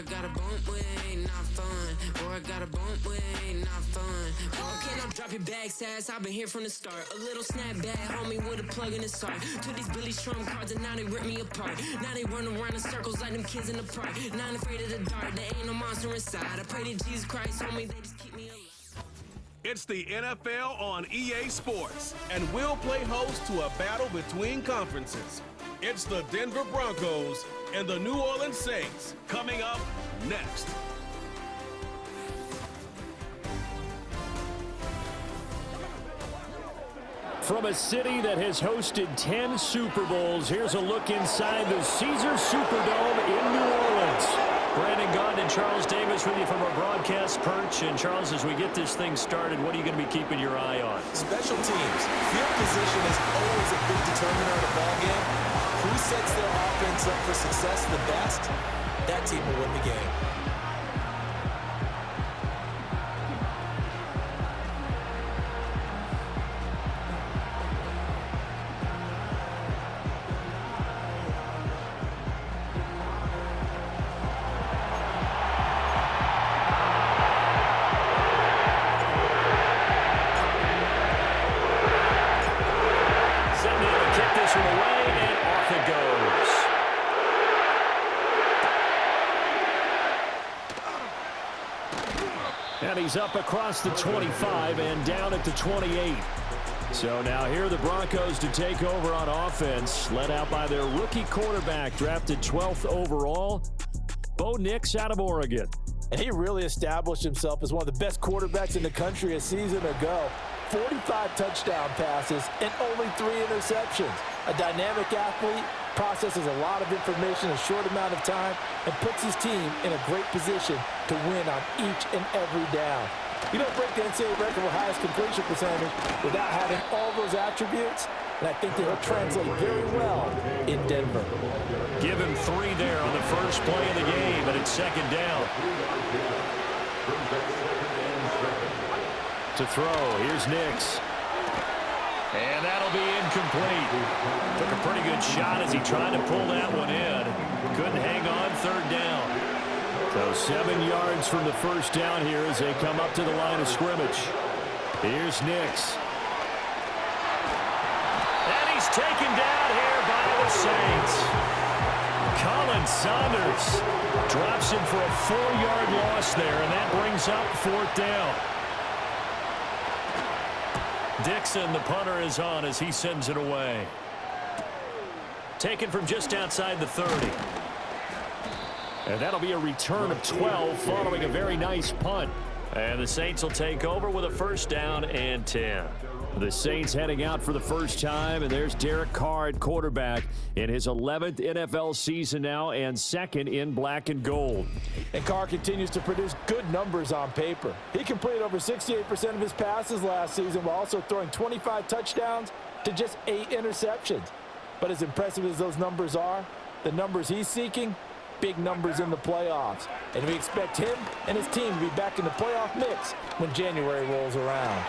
I got a bump with ain't not fun. Boy, I got a bump with ain't not fun. Okay, now drop your bag, sass. I've been here from the start. A little snapback, homie, with a plug in the start. To these Billy Trump cards, and now they rip me apart. Now they run around in circles like them kids in the park. Not afraid of the dark, there ain't no monster inside. I pray to Jesus Christ, homie, they just keep me alive. It's the NFL on EA Sports, and we'll play host to a battle between conferences. It's the Denver Broncos and the New Orleans Saints coming up next. From a city that has hosted 10 Super Bowls, here's a look inside the Caesars Superdome in New Orleans. Brandon Gaudin and Charles Davis with you from our broadcast perch. And Charles, as we get this thing started, what are you going to be keeping your eye on? Special teams. Field position is always a big determiner of a ball game. Who sets their offense up for success the best, that team will win the game. And he's up across the 25 and down at the 28. So now here are the Broncos to take over on offense, led out by their rookie quarterback, drafted 12th overall, Bo Nix out of Oregon. And he really established himself as one of the best quarterbacks in the country a season ago. 45 touchdown passes and only 3 interceptions. A dynamic athlete, processes a lot of information in a short amount of time, and puts his team in a great position to win on each and every down. You don't break the NCAA record for highest completion percentage without having all those attributes, and I think that he'll translate very well in Denver. Give him 3 there on the first play of the game, and it's second down. To throw, here's Nix. And that'll be incomplete. Took a pretty good shot as he tried to pull that one in. Couldn't hang on, third down. So 7 yards from the first down here as they come up to the line of scrimmage. Here's Nix. And he's taken down here by the Saints. Colin Saunders drops him for a 4-yard loss there, and that brings up fourth down. Dixon, the punter, is on as he sends it away. Taken from just outside the 30. And that'll be a return of 12 following a very nice punt. And the Saints will take over with a first down and 10. The Saints heading out for the first time, and there's Derek Carr at quarterback in his 11th NFL season now and second in black and gold. And Carr continues to produce good numbers on paper. He completed over 68% of his passes last season while also throwing 25 touchdowns to just 8 interceptions. But as impressive as those numbers are, the numbers he's seeking, big numbers in the playoffs. And we expect him and his team to be back in the playoff mix when January rolls around.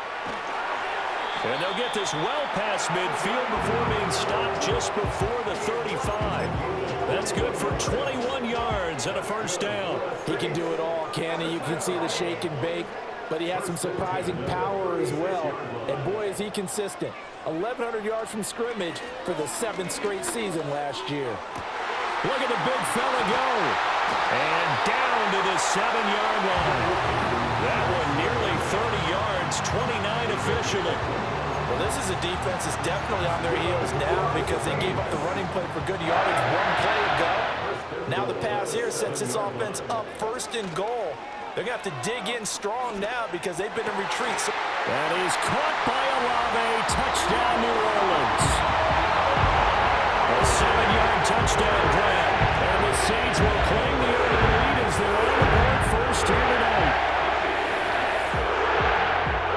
And they'll get this well past midfield before being stopped just before the 35. That's good for 21 yards and a first down. He can do it all, can he? You can see the shake and bake, but he has some surprising power as well. And boy, is he consistent. 1,100 yards from scrimmage for the 7th straight season last year. Look at the big fella go. And down to the 7-yard line. That one nearly 30 yards, 29 officially. Well, this is a defense that's definitely on their heels now because they gave up the running play for good yardage 1 play ago. Now the pass here sets this offense up first and goal. They're going to have to dig in strong now because they've been in retreat. That is caught by Olave. Touchdown, New Orleans. A 7-yard touchdown grab. And the Saints will claim the early lead as they're on the board first here tonight.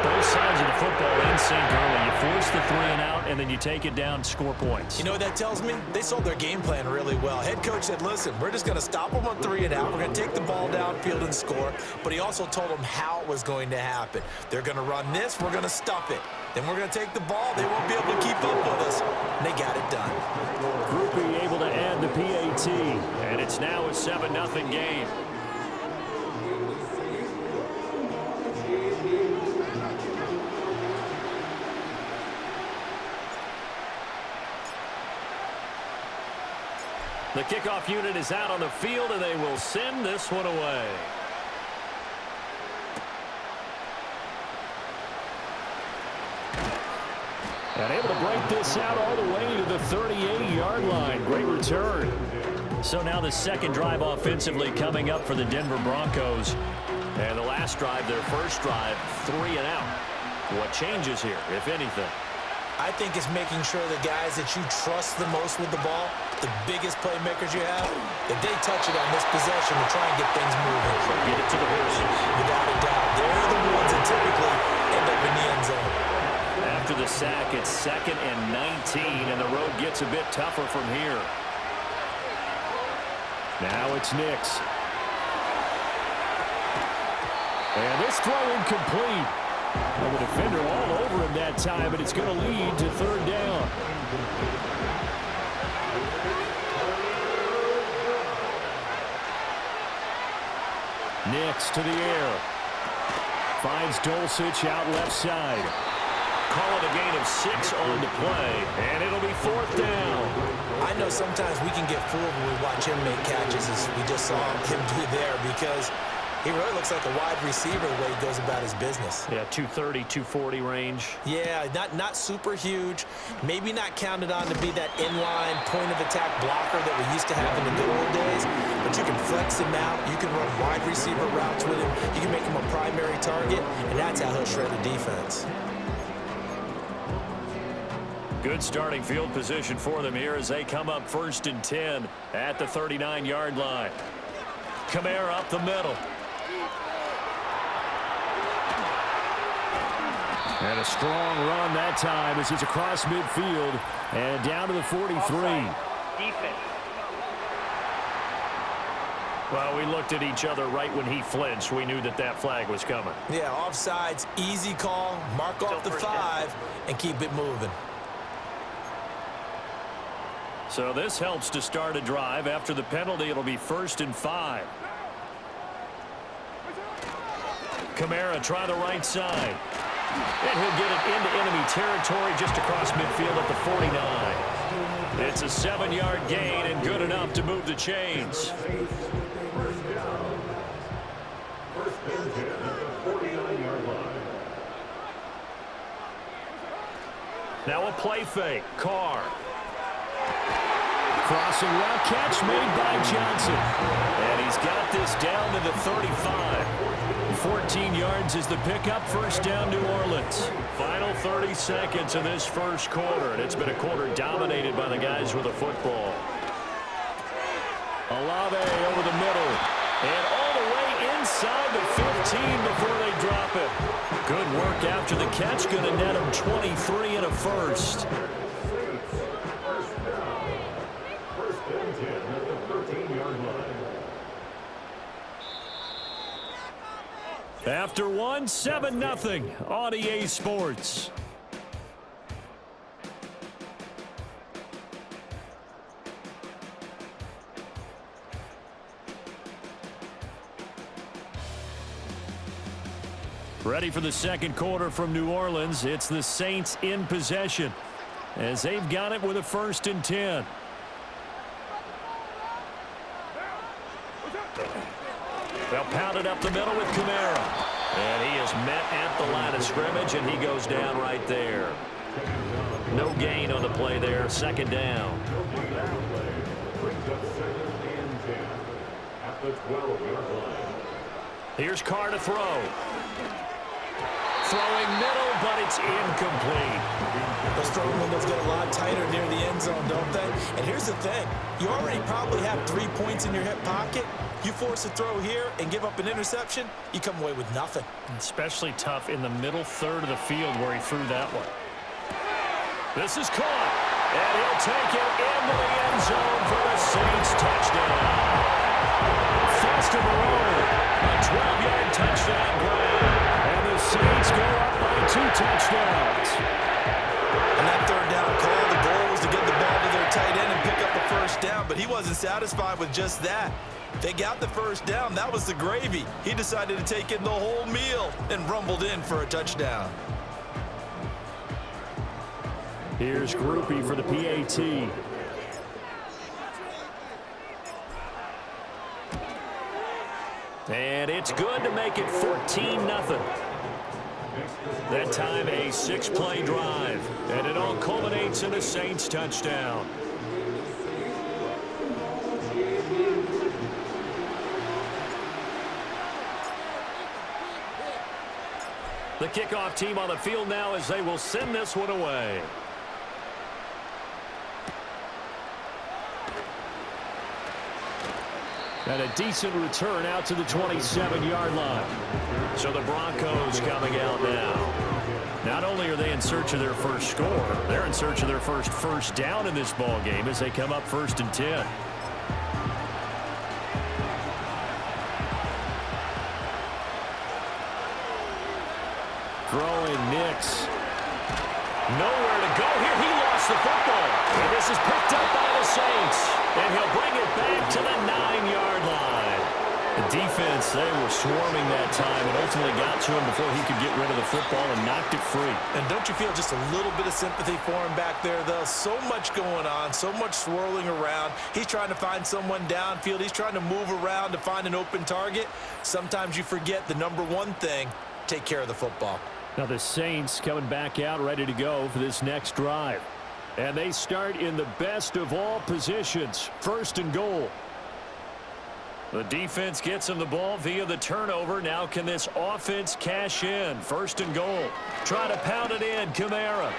Both sides of the football in sync early. You force the 3 and out, and then you take it down, score points. You know what that tells me? They sold their game plan really well. Head coach said, listen, we're just going to stop them on 3 and out. We're going to take the ball downfield and score. But he also told them how it was going to happen. They're going to run this. We're going to stuff it. Then we're going to take the ball. They won't be able to keep up with us. And they got it done. Groupie able to add the PAT. And it's now a 7-0 game. The kickoff unit is out on the field, and they will send this one away. And able to break this out all the way to the 38-yard line. Great return. So now the second drive offensively coming up for the Denver Broncos. And the last drive, their first drive, 3 and out. What changes here, if anything? I think it's making sure the guys that you trust the most with the ball, the biggest playmakers you have, that they touch it on this possession to try and get things moving. So get it to the horses. Without a doubt. They're the ones that typically end up in the end zone. After the sack, it's 2nd and 19, and the road gets a bit tougher from here. Now it's Nix. And this throw incomplete. And the defender all over him that time, but it's going to lead to 3rd down. Nix to the air. Finds Dulcich out left side. Call it a gain of 6 on the play, and it'll be 4th down. I know sometimes we can get fooled when we watch him make catches, as we just saw him do there, because he really looks like a wide receiver the way he goes about his business. Yeah, 230, 240 range. Yeah, not super huge. Maybe not counted on to be that inline point-of-attack blocker that we used to have in the good old days. But you can flex him out. You can run wide receiver routes with him. You can make him a primary target, and that's how he'll shred a defense. Good starting field position for them here as they come up 1st and 10 at the 39-yard line. Kamara up the middle. And a strong run that time as he's across midfield and down to the 43. Defense. Well, we looked at each other right when he flinched. We knew that that flag was coming. Yeah, offsides, easy call, mark off the 5, and keep it moving. So this helps to start a drive. After the penalty, it'll be 1st and 5. Kamara try the right side. And he'll get it into enemy territory just across midfield at the 49. It's a 7-yard gain and good enough to move the chains. Now a play fake. Carr. Crossing route catch made by Johnson. And he's got this down to the 35. 14 yards is the pickup. 1st down, New Orleans. Final 30 seconds of this first quarter. And it's been a quarter dominated by the guys with the football. Olave over the middle. And all the way inside the 15 before they drop it. Good work after the catch. Going to net him 23 and a first. After 1, 7-0 on EA Sports. Ready for the second quarter from New Orleans. It's the Saints in possession as they've got it with a 1st and 10. They'll pound it up the middle with Kamara. And he is met at the line of scrimmage, and he goes down right there. No gain on the play there. 2nd down. Here's Carr to throw. Throwing middle, but it's incomplete. Those throwing windows get a lot tighter near the end zone, don't they? And here's the thing. You already probably have 3 points in your hip pocket. You force a throw here and give up an interception, you come away with nothing. Especially tough in the middle third of the field where he threw that one. This is caught. And he'll take it into the end zone for the Saints touchdown. First of the roll. A 12-yard touchdown grab. And the Saints go up by 2 touchdowns. And that 3rd down call, the goal was to get the ball to their tight end and pick up a 1st down, but he wasn't satisfied with just that. They got the 1st down. That was the gravy. He decided to take in the whole meal and rumbled in for a touchdown. Here's Groupie for the PAT. And it's good to make it 14-0. That time a 6-play drive. And it all culminates in a Saints touchdown. The kickoff team on the field now as they will send this one away. And a decent return out to the 27-yard line. So the Broncos coming out now. Not only are they in search of their first score, they're in search of their first down in this ball game as they come up 1st and 10. Throwing Nix. Nowhere to go here. He lost the football. And this is picked up by the Saints. And he'll bring it back to the 9-yard line. The defense, they were swarming that time and ultimately got to him before he could get rid of the football and knocked it free. And don't you feel just a little bit of sympathy for him back there, though? So much going on, so much swirling around. He's trying to find someone downfield. He's trying to move around to find an open target. Sometimes you forget the number one thing, take care of the football. Now the Saints coming back out ready to go for this next drive. And they start in the best of all positions, 1st and goal. The defense gets him the ball via the turnover. Now can this offense cash in? 1st and goal. Try to pound it in, Kamara.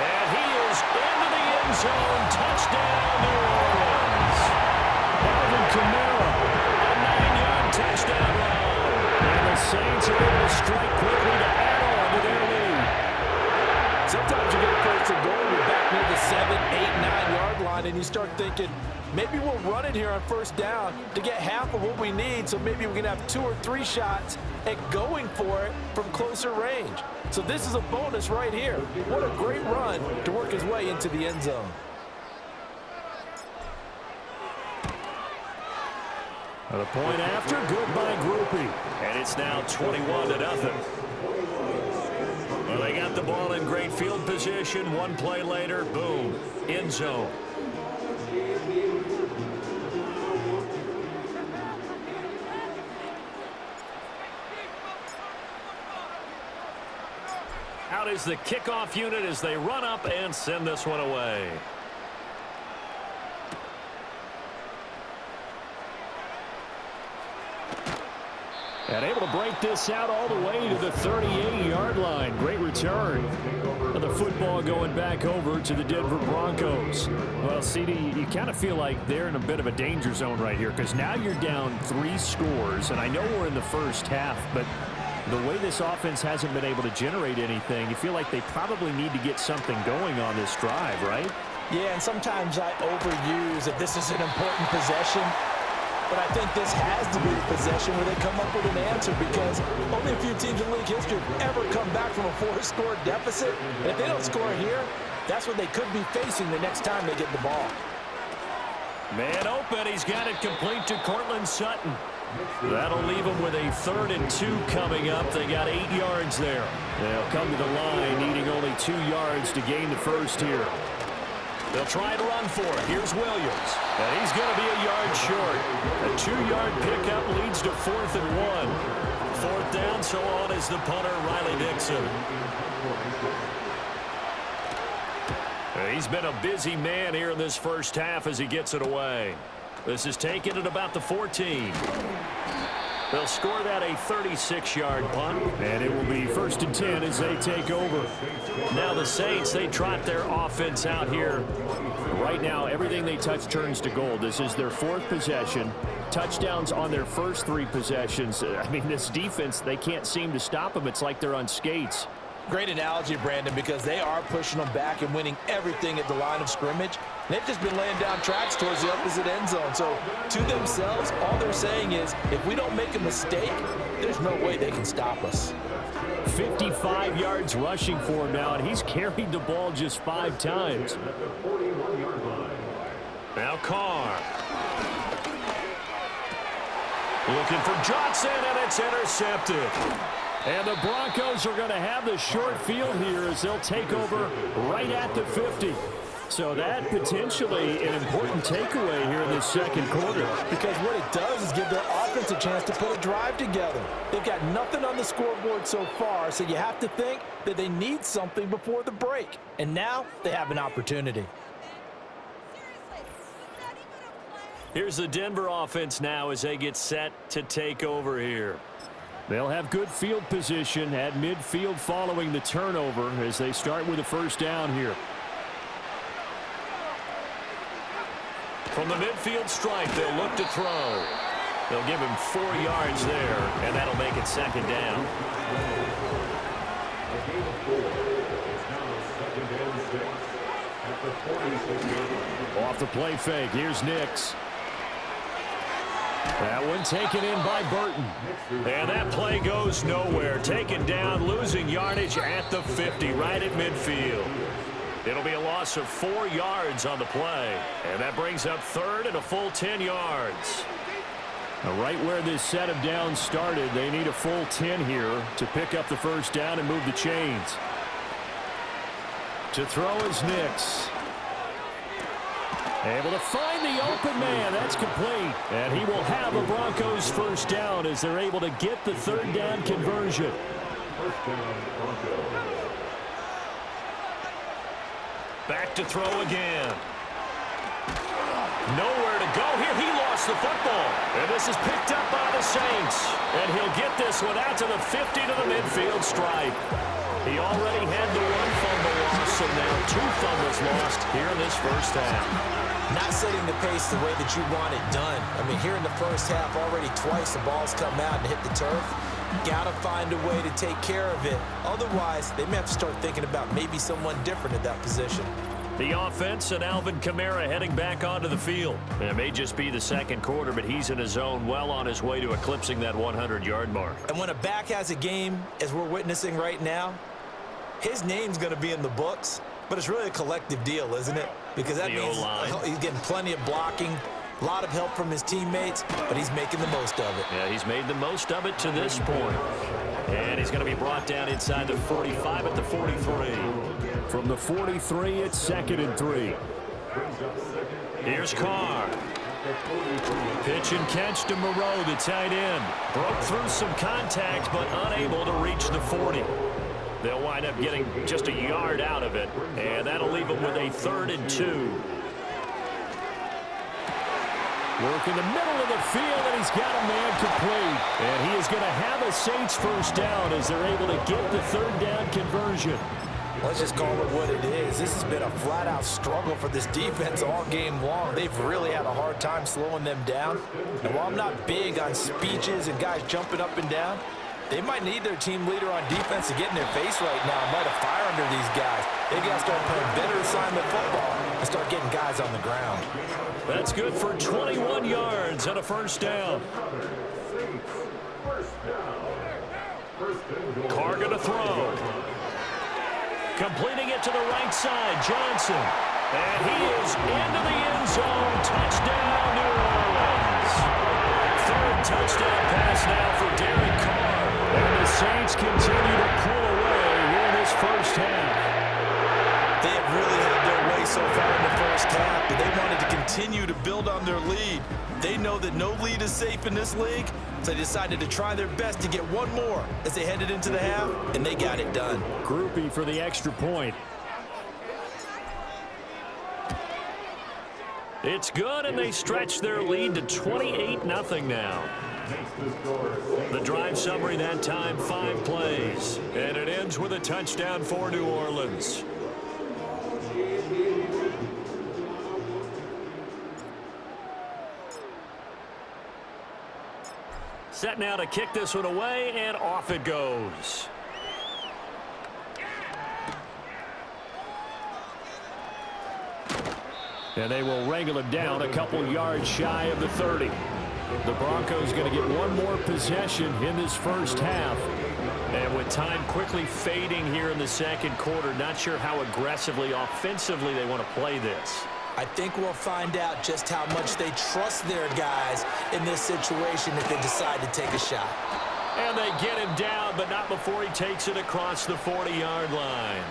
And he is into the end zone. Touchdown, New Orleans. Alvin Kamara, a 9-yard touchdown run. And the Saints are able to strike quickly to add on to their lead. Sometimes you get a 1st and goal, you're back near the 7, 8, 9-yard line, and you start thinking, maybe we'll run it here on 1st down to get half of what we need, so maybe we can have 2 or 3 shots at going for it from closer range. So this is a bonus right here. What a great run to work his way into the end zone. The point after, good by Groupie. And it's now 21-0. Well, they got the ball in great field position. One play later, boom, end zone. Out is the kickoff unit as they run up and send this one away. And able to break this out all the way to the 38-yard line. Great return. And the football going back over to the Denver Broncos. Well, CD, you kind of feel like they're in a bit of a danger zone right here because now you're down 3 scores. And I know we're in the first half, but the way this offense hasn't been able to generate anything, you feel like they probably need to get something going on this drive, right? Yeah, and sometimes I overuse that this is an important possession. But I think this has to be the possession where they come up with an answer because only a few teams in league history have ever come back from a 4-score deficit. And if they don't score here, that's what they could be facing the next time they get the ball. Man open, he's got it complete to Cortland Sutton. That'll leave them with a 3rd and 2 coming up. They got 8 yards there. They'll come to the line needing only 2 yards to gain the first here. They'll try to run for it. Here's Williams. And he's going to be a yard short. A 2-yard pickup leads to 4th and 1. 4th down, so on is the punter, Riley Dixon. He's been a busy man here in this first half as he gets it away. This is taken at about the 14. They'll score that a 36-yard punt, and it will be 1st and 10 as they take over. Now the Saints, they trot their offense out here. Right now, everything they touch turns to gold. This is their 4th possession. Touchdowns on their first 3 possessions. I mean, this defense, they can't seem to stop them. It's like they're on skates. Great analogy, Brandon, because they are pushing them back and winning everything at the line of scrimmage. They've just been laying down tracks towards the opposite end zone. So to themselves, all they're saying is, if we don't make a mistake, there's no way they can stop us. 55 yards rushing for him now, and he's carried the ball just 5 times. Now Carr. Looking for Johnson, and it's intercepted. And the Broncos are going to have the short field here as they'll take over right at the 50. So that potentially an important takeaway here in this second quarter. Because what it does is give their offense a chance to put a drive together. They've got nothing on the scoreboard so far, so you have to think that they need something before the break. And now they have an opportunity. Here's the Denver offense now as they get set to take over here. They'll have good field position at midfield following the turnover as they start with a first down here. From the midfield stripe, they'll look to throw. They'll give him 4 yards there, and that'll make it second down. Off the play fake, here's Nix. That one taken in by Burton. And that play goes nowhere. Taken down, losing yardage at the 50, right at midfield. It'll be a loss of 4 yards on the play. And that brings up third and a full 10 yards. Now, right where this set of downs started, they need a full 10 here to pick up the first down and move the chains. To throw is Nix. Able to find the open man. That's complete. And he will have a Broncos first down as they're able to get the third down conversion. Back to throw again. Nowhere to go here. He lost the football. And this is picked up by the Saints. And he'll get this one out to the 50 to the midfield stripe. He already had the one fumble loss, so now 2 fumbles lost here in this first half. Not setting the pace the way that you want it done. I mean, here in the first half, already twice the ball's come out and hit the turf. Got to find a way to take care of it. Otherwise, they may have to start thinking about maybe someone different at that position. The offense and Alvin Kamara heading back onto the field. It may just be the second quarter, but he's in his zone, well on his way to eclipsing that 100-yard mark. And when a back has a game, as we're witnessing right now, his name's going to be in the books, but it's really a collective deal, isn't it? Because that means he's getting plenty of blocking, a lot of help from his teammates, but he's making the most of it. Yeah, he's made the most of it to this point. And he's going to be brought down inside the 45 at the 43. From the 43, it's 2nd and 3. Here's Carr. Pitch and catch to Moreau, the tight end. Broke through some contact, but unable to reach the 40. They'll wind up getting just a yard out of it, and that'll leave them with a 3rd and 2. Work in the middle of the field, and he's got a man complete. And he is going to have a Saints first down as they're able to get the third down conversion. Let's just call it what it is. This has been a flat-out struggle for this defense all game long. They've really had a hard time slowing them down. And while I'm not big on speeches and guys jumping up and down, they might need their team leader on defense to get in their face right now and light a fire under these guys. They got to start playing better assignment football and start getting guys on the ground. That's good for 21 yards and a first down. Carr going to throw. Completing it to the right side, Johnson. And he is into the end zone. Touchdown, New Orleans. 3rd touchdown pass now for Derek Carr. And the Saints continue to pull away here in this first half. They have really had their way so far in the first half, but they wanted to continue to build on their lead. They know that no lead is safe in this league, so they decided to try their best to get one more as they headed into the half, and they got it done. Groupie for the extra point. It's good, and they stretch their lead to 28-0 now. The drive summary that time, 5 plays. And it ends with a touchdown for New Orleans. Set now to kick this one away, and off it goes. And they will wrangle it down a couple yards shy of the 30. The Broncos going to get one more possession in this first half. And with time quickly fading here in the second quarter, not sure how aggressively, offensively they want to play this. I think we'll find out just how much they trust their guys in this situation if they decide to take a shot. And they get him down, but not before he takes it across the 40-yard line.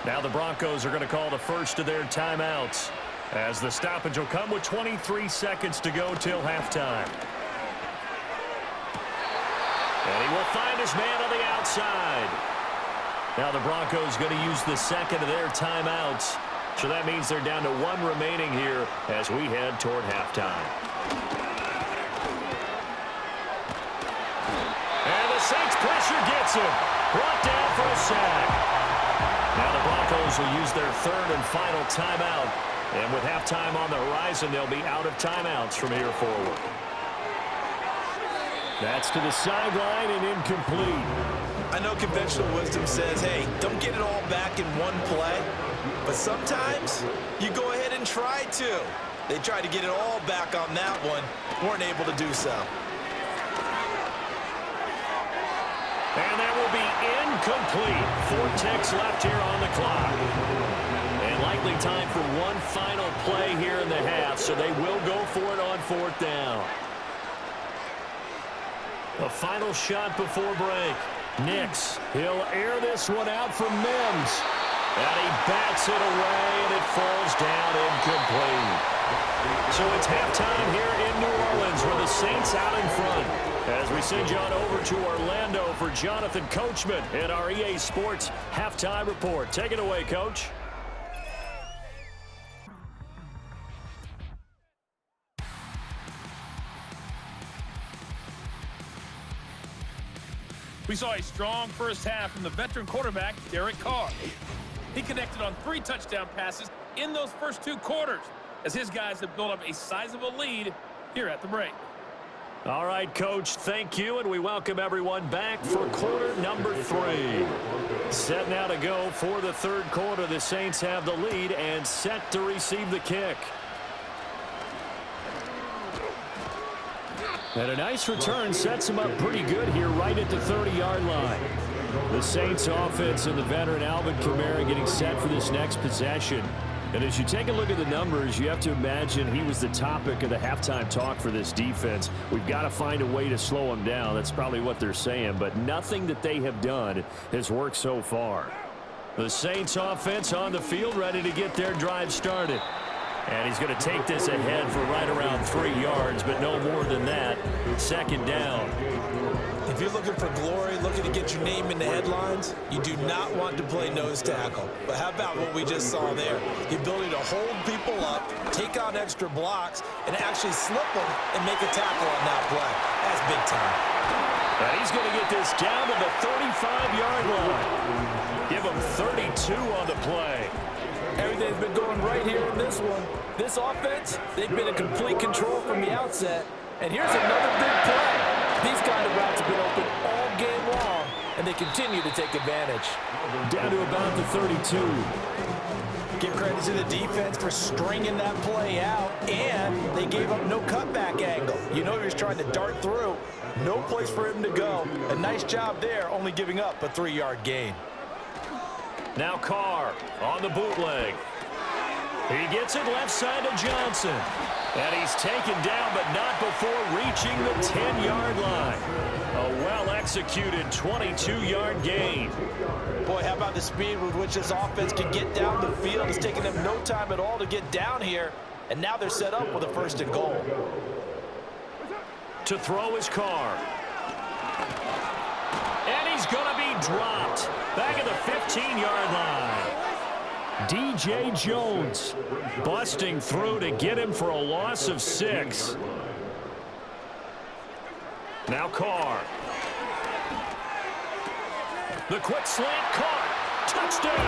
Now the Broncos are going to call the first of their timeouts, as the stoppage will come with 23 seconds to go till halftime. And he will find his man on the outside. Now the Broncos going to use the second of their timeouts. So that means they're down to one remaining here as we head toward halftime. And the Saints pressure gets him. Brought down for a sack. Now the Broncos will use their third and final timeout. And with halftime on the horizon, they'll be out of timeouts from here forward. That's to the sideline and incomplete. I know conventional wisdom says, hey, don't get it all back in one play. But sometimes you go ahead and try to. They tried to get it all back on that one. Weren't able to do so. And that will be incomplete. 4 ticks left here on the clock. And likely time for one final play here in the half, so they will go for it on 4th down. A final shot before break. Nix, he'll air this one out from Mims. And he bats it away, and it falls down incomplete. So it's halftime here in New Orleans with the Saints out in front. As we send you on over to Orlando for Jonathan Coachman in our EA Sports Halftime Report. Take it away, Coach. We saw a strong first half from the veteran quarterback, Derek Carr. He connected on 3 touchdown passes in those first 2 quarters as his guys have built up a sizable lead here at the break. All right, Coach, thank you, and we welcome everyone back for quarter number 3. Set now to go for the third quarter. The Saints have the lead and set to receive the kick. And a nice return sets him up pretty good here right at the 30-yard line. The Saints offense and the veteran Alvin Kamara getting set for this next possession. And as you take a look at the numbers, you have to imagine he was the topic of the halftime talk for this defense. We've got to find a way to slow him down. That's probably what they're saying. But nothing that they have done has worked so far. The Saints offense on the field ready to get their drive started. And he's going to take this ahead for right around 3 yards, but no more than that. 2nd down. If you're looking for glory, looking to get your name in the headlines, you do not want to play nose tackle. But how about what we just saw there? The ability to hold people up, take on extra blocks, and actually slip them and make a tackle on that play. That's big time. And he's going to get this down to the 35-yard line. Give him 32 on the play. Everything's been going right here in this one. This offense, they've been in complete control from the outset. And here's another big play. These kind of routes have been open all game long, and they continue to take advantage. Down to about the 32. Give credit to the defense for stringing that play out, and they gave up no cutback angle. You know he was trying to dart through. No place for him to go. A nice job there, only giving up a 3-yard gain. Now Carr on the bootleg. He gets it left side to Johnson. And he's taken down, but not before reaching the 10-yard line. A well-executed 22-yard gain. Boy, how about the speed with which this offense can get down the field? It's taken them no time at all to get down here. And now they're set up with a 1st and goal. To throw is Carr. And he's going to be dropped. Back at the 15-yard line. DJ Jones busting through to get him for a loss of 6. Now Carr. The quick slant caught. Touchdown.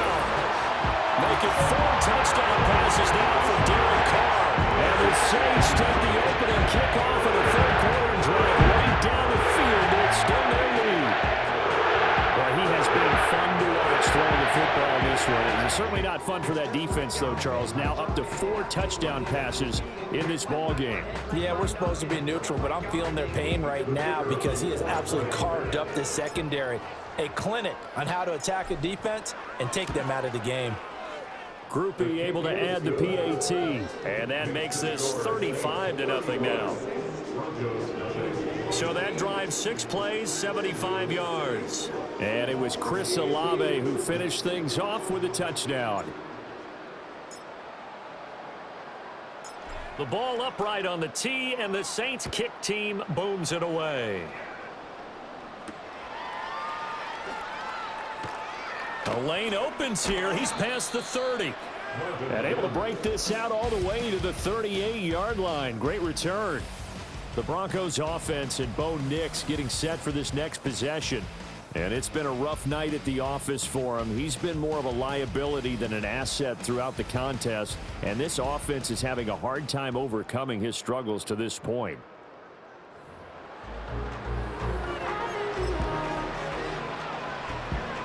Making 4 touchdown passes now for Derek Carr. And the Saints take the opening kickoff of the third quarter and drive right down the field to extend their lead. Well, he has been fun to watch throwing the football this way. It's certainly not fun for that defense, though, Charles. Now up to 4 touchdown passes in this ball game. Yeah, we're supposed to be neutral, but I'm feeling their pain right now because he has absolutely carved up the secondary. A clinic on how to attack a defense and take them out of the game. Group E able to add the PAT, and that makes this 35-0 now. So that drive, 6 plays, 75 yards. And it was Chris Olave who finished things off with a touchdown. The ball upright on the tee, and the Saints kick team booms it away. The lane opens here. He's past the 30. And able to break this out all the way to the 38-yard line. Great return. The Broncos offense and Bo Nix getting set for this next possession. And it's been a rough night at the office for him. He's been more of a liability than an asset throughout the contest. And this offense is having a hard time overcoming his struggles to this point.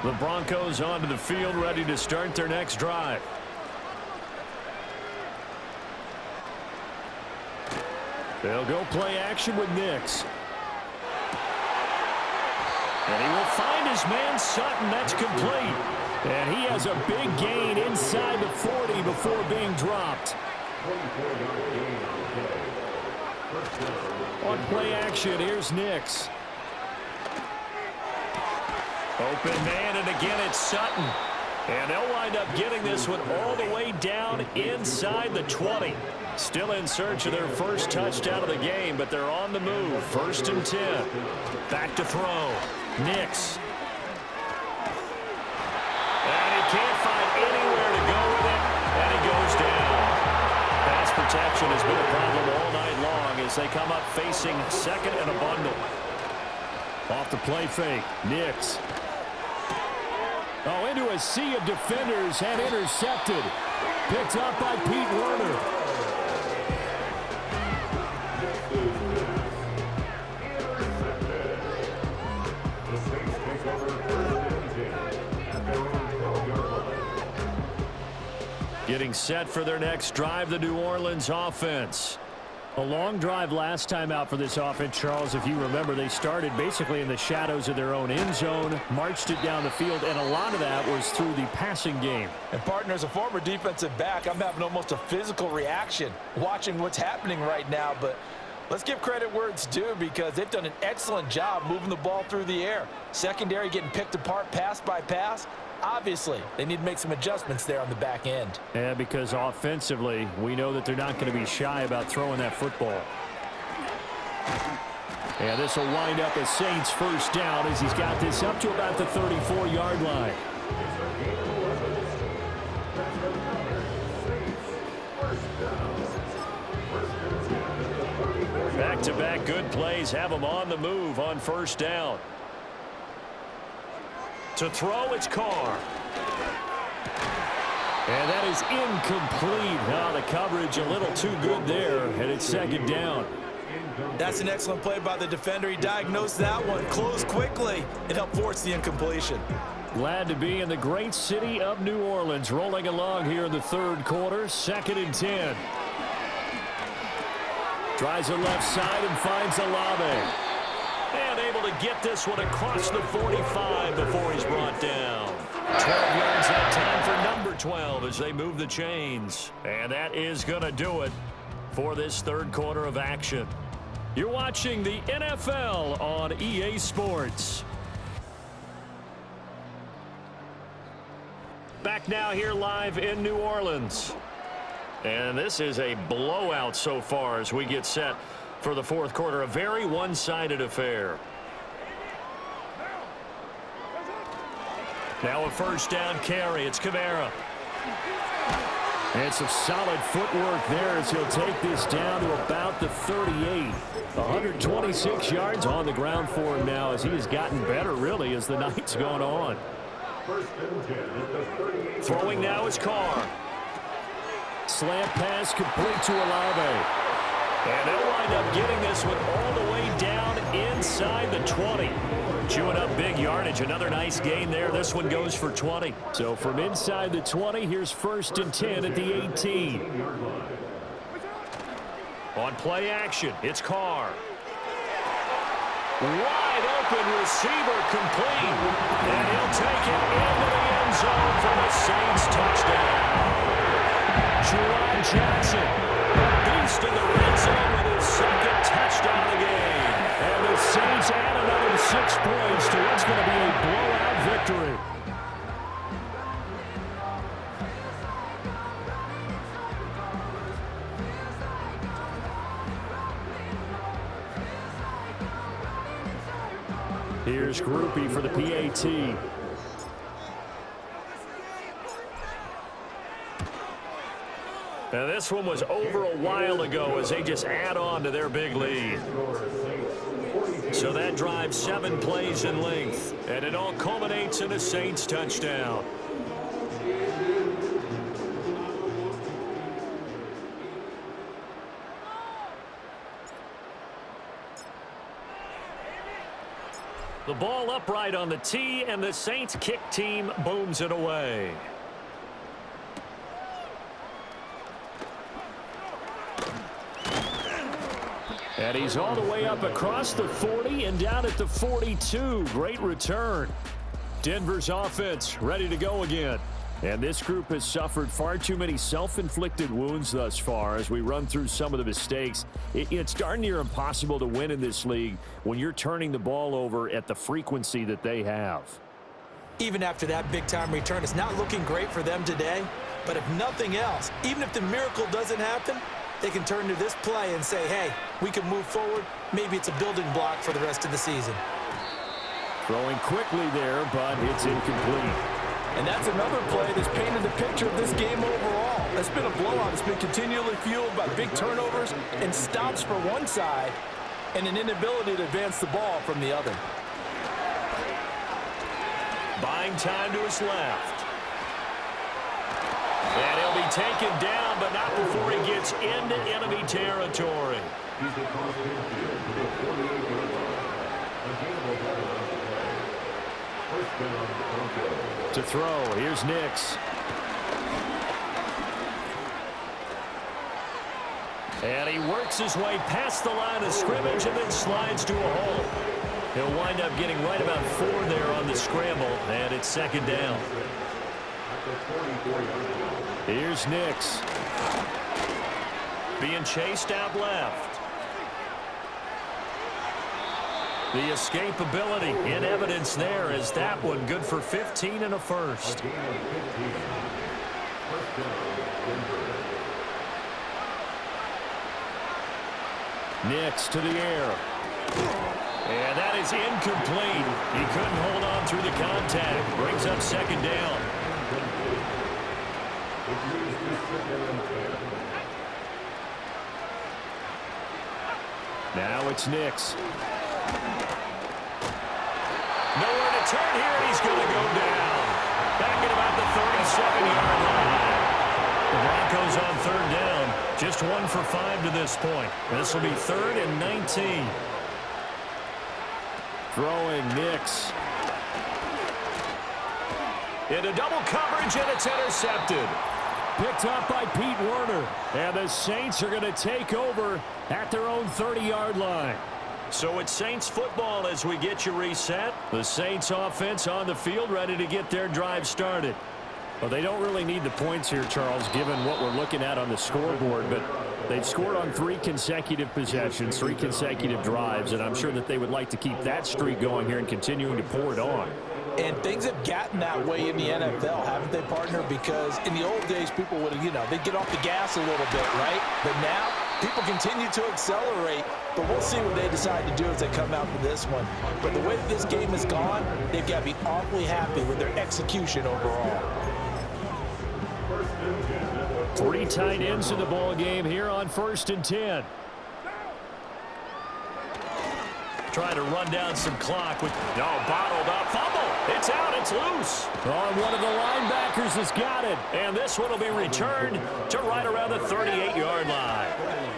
The Broncos onto the field, ready to start their next drive. They'll go play action with Nix. And he will find his man Sutton. That's complete. And he has a big gain inside the 40 before being dropped. On play action, here's Nix. Open man, and again it's Sutton. And they'll wind up getting this one all the way down inside the 20. Still in search of their first touchdown of the game, but they're on the move. 1st and 10. Back to throw. Nix. And he can't find anywhere to go with it, and he goes down. Pass protection has been a problem all night long as they come up facing second and a bundle. Off the play fake. Nix. Oh, into a sea of defenders and intercepted. Picked up by Pete Werner. Getting set for their next drive, the New Orleans offense. A long drive last time out for this offense, Charles. If you remember, they started basically in the shadows of their own end zone, marched it down the field, and a lot of that was through the passing game. And partner, as a former defensive back, I'm having almost a physical reaction watching what's happening right now. But let's give credit where it's due, because they've done an excellent job moving the ball through the air. Secondary getting picked apart pass by pass. Obviously, they need to make some adjustments there on the back end. Yeah, because offensively, we know that they're not going to be shy about throwing that football. And this will wind up a Saints first down as he's got this up to about the 34-yard line. Back-to-back good plays have them on the move on first down. To throw, it's Carr. And that is incomplete. Now the coverage a little too good there, and it's second down. That's an excellent play by the defender. He diagnosed that one, closed quickly, and helped force the incompletion. Glad to be in the great city of New Orleans, rolling along here in the third quarter. 2nd and 10. Tries the left side and finds Olave. And able to get this one across the 45 before he's brought down. 12 yards that time for number 12 as they move the chains. And that is going to do it for this third quarter of action. You're watching the NFL on EA Sports. Back now here live in New Orleans. And this is a blowout so far as we get set for the fourth quarter. A very one-sided affair. Now a first down carry. It's Kamara. And some solid footwork there as he'll take this down to about the 38. 126 yards on the ground for him now as he has gotten better really as the night's gone on. Throwing now is Carr. Slant pass complete to Olave. And they'll wind up getting this one all the way down inside the 20. Chewing up big yardage. Another nice gain there. This one goes for 20. So from inside the 20, here's 1st and 10 at the 18. On play action, it's Carr. Wide open receiver complete. And he'll take it into the end zone for the Saints touchdown. Juwan Johnson, a beast in the red zone with his 2nd touchdown of the game. And the Here's Groupie for the PAT. Now this one was over a while ago as they just add on to their big lead. So that drives 7 plays in length, and it all culminates in a Saints touchdown. The ball upright on the tee, and the Saints kick team booms it away. And he's all the way up across the 40 and down at the 42. Great return. Denver's offense ready to go again. And this group has suffered far too many self-inflicted wounds thus far as we run through some of the mistakes. It's darn near impossible to win in this league when you're turning the ball over at the frequency that they have. Even after that big-time return, it's not looking great for them today. But if nothing else, even if the miracle doesn't happen, they can turn to this play and say, hey, we can move forward. Maybe it's a building block for the rest of the season. Throwing quickly there, but it's incomplete. And that's another play that's painted the picture of this game overall. It's been a blowout. It's been continually fueled by big turnovers and stops for one side and an inability to advance the ball from the other. Buying time to his left. And he'll be taken down, but not before he gets into enemy territory. To throw, here's Nix. And he works his way past the line of scrimmage and then slides to a hole. He'll wind up getting right about 4 there on the scramble, and it's second down. Here's Nix. Being chased out left. The escapability in evidence there is that one good for 15 and a first. Nix to the air. And that is incomplete. He couldn't hold on through the contact. Brings up second down. Now it's Nix. Nowhere to turn here, and he's going to go down. Back at about the 37-yard line. The Broncos on third down. Just 1 for 5 to this point. This will be 3rd and 19. Throwing Nix. Into double coverage, and it's intercepted. Picked up by Pete Werner. And the Saints are going to take over at their own 30-yard line. So it's Saints football as we get you reset. The Saints offense on the field ready to get their drive started. Well, they don't really need the points here, Charles, given what we're looking at on the scoreboard. But they've scored on 3 consecutive possessions, 3 consecutive drives. And I'm sure that they would like to keep that streak going here and continuing to pour it on. And things have gotten that way in the NFL, haven't they, partner? Because in the old days, people would, they'd get off the gas a little bit, right? But now, people continue to accelerate. But we'll see what they decide to do as they come out for this one. But the way that this game has gone, they've got to be awfully happy with their execution overall. 3 tight ends in the ball game here on 1st and 10. Trying to run down some clock with bottled up fumble. It's out. It's loose. One of the linebackers has got it. And this one will be returned to right around the 38-yard line.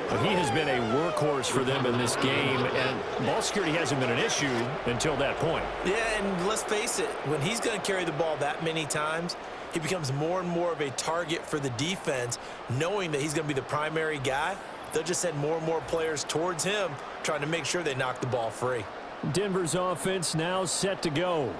But he has been a workhorse for them in this game, and ball security hasn't been an issue until that point. Yeah, and let's face it, when he's going to carry the ball that many times, he becomes more and more of a target for the defense, knowing that he's going to be the primary guy. They'll just send more and more players towards him, trying to make sure they knock the ball free. Denver's offense now set to go.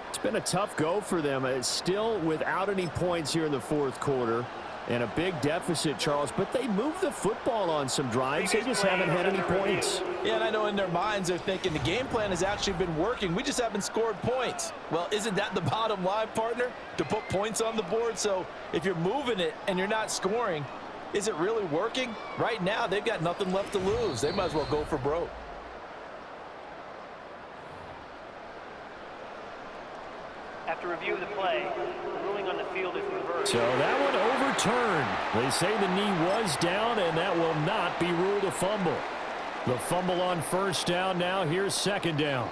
It's been a tough go for them. It's still without any points here in the 4th quarter. And a big deficit, Charles. But they moved the football on some drives. They just haven't had any points. Yeah, and I know in their minds they're thinking the game plan has actually been working. We just haven't scored points. Well, isn't that the bottom line, partner? To put points on the board? So if you're moving it and you're not scoring, is it really working? Right now, they've got nothing left to lose. They might as well go for broke. After review of the play, the ruling on the field is reversed. So that one overturned. They say the knee was down, and that will not be ruled a fumble. The fumble on first down now. Here's second down.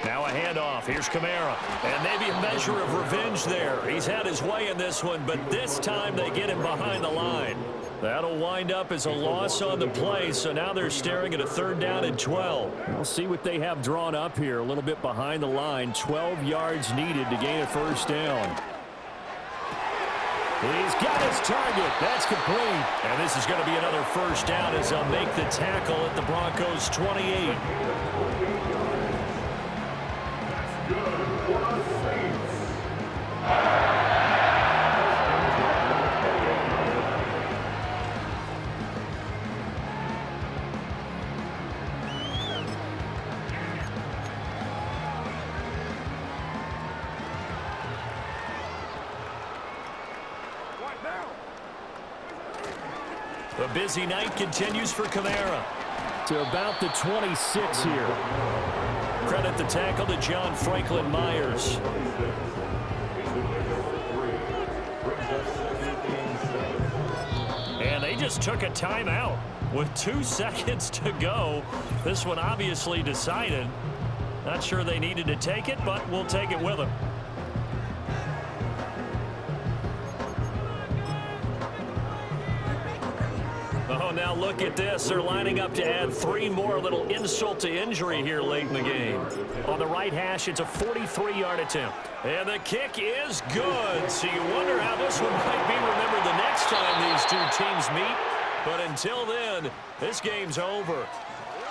Now a handoff. Here's Kamara. And maybe a measure of revenge there. He's had his way in this one, but this time they get him behind the line. That'll wind up as a loss on the play, so now they're staring at a 3rd down and 12. We'll see what they have drawn up here. A little bit behind the line. 12 yards needed to gain a first down. He's got his target. That's complete. And this is going to be another first down as they'll make the tackle at the Broncos' 28. The busy night continues for Kamara. To about the 26 here. Credit the tackle to John Franklin Myers. And they just took a timeout with 2 seconds to go. This one obviously decided. Not sure they needed to take it, but we'll take it with them. Oh, now look at this. They're lining up to add 3 more. Little insult to injury here late in the game. On the right hash, it's a 43-yard attempt. And the kick is good. So you wonder how this one might be remembered the next time these two teams meet. But until then, this game's over.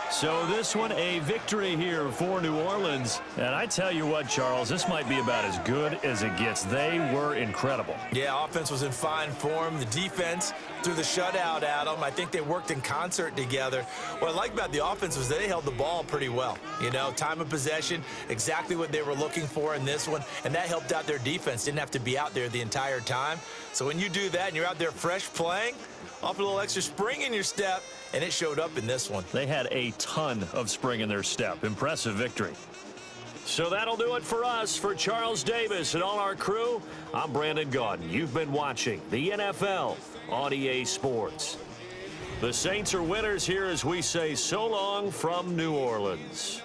So this one a victory here for New Orleans. And I tell you what, Charles, this might be about as good as it gets. They were incredible. Yeah, offense was in fine form. The defense threw the shutout at them. I think they worked in concert together. What I like about the offense was they held the ball pretty well. You know, time of possession, exactly what they were looking for in this one. And that helped out their defense. Didn't have to be out there the entire time. So when you do that and you're out there fresh playing, off a little extra spring in your step, and it showed up in this one. They had a ton of spring in their step. Impressive victory. So that'll do it for us. For Charles Davis and all our crew, I'm Brandon Gaudin. You've been watching the NFL on EA Sports. The Saints are winners here as we say so long from New Orleans.